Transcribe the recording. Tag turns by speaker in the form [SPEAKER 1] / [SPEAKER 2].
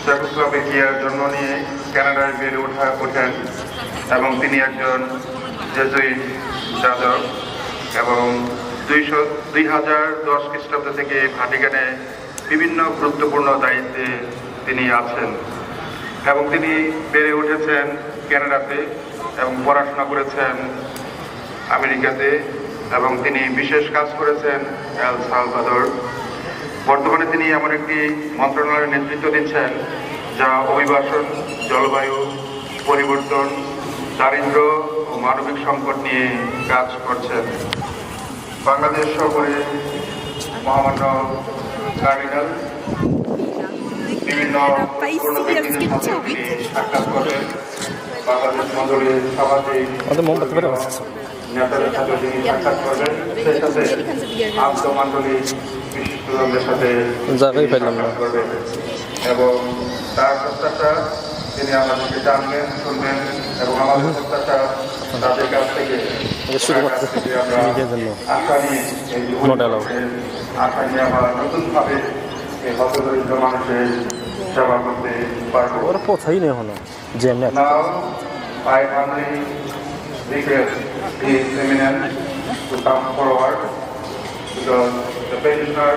[SPEAKER 1] চেকোস্লোভাকিয়ার জন্ম নিয়ে কানাডায় বেড়ে ওঠেন এবং তিনি একজন জেসুইট যাজক এবং 2010 খ্রিস্টাব্দ থেকে ভাটিকানে বিভিন্ন গুরুত্বপূর্ণ দায়িত্বে তিনি আছেন এবং তিনি বেড়ে উঠেছেন কানাডাতে এবং পড়াশোনা করেছেন আমেরিকাতে এবং তিনি বিশেষ কাজ করেছেন এল সালভাদর। বর্তমানে তিনি এমন একটি মন্ত্রণালয়ের নেতৃত্ব দিচ্ছেন যা অভিবাসন, জলবায়ু পরিবর্তন, দারিদ্র্য ও মানবিক সংকট নিয়ে কাজ করছেন। বাংলাদেশ সফরে মহামান্য কার্ডিনাল বিভিন্ন সাক্ষাৎ করেন। বাংলাদেশ মন্ডলীর সামাজিক নেতাদের সাথে তিনি সাক্ষাৎ করবেন, সেই সাথে আন্তঃমন্ডলীর বিশিষ্টজনদের সাথে সাক্ষাৎ করবেন এবং তার প্রত্যাশা তিনি আমাদেরকে জানবেন, শুনবেন এবং আমাদের প্রত্যাশা তাদের কাছ থেকে আশা নিয়ে আমরা নতুনভাবে এই হতদরিদ্র মানুষের সেবা করতে পারবো। Now, I humbly request the eminent to come forward because the petitioner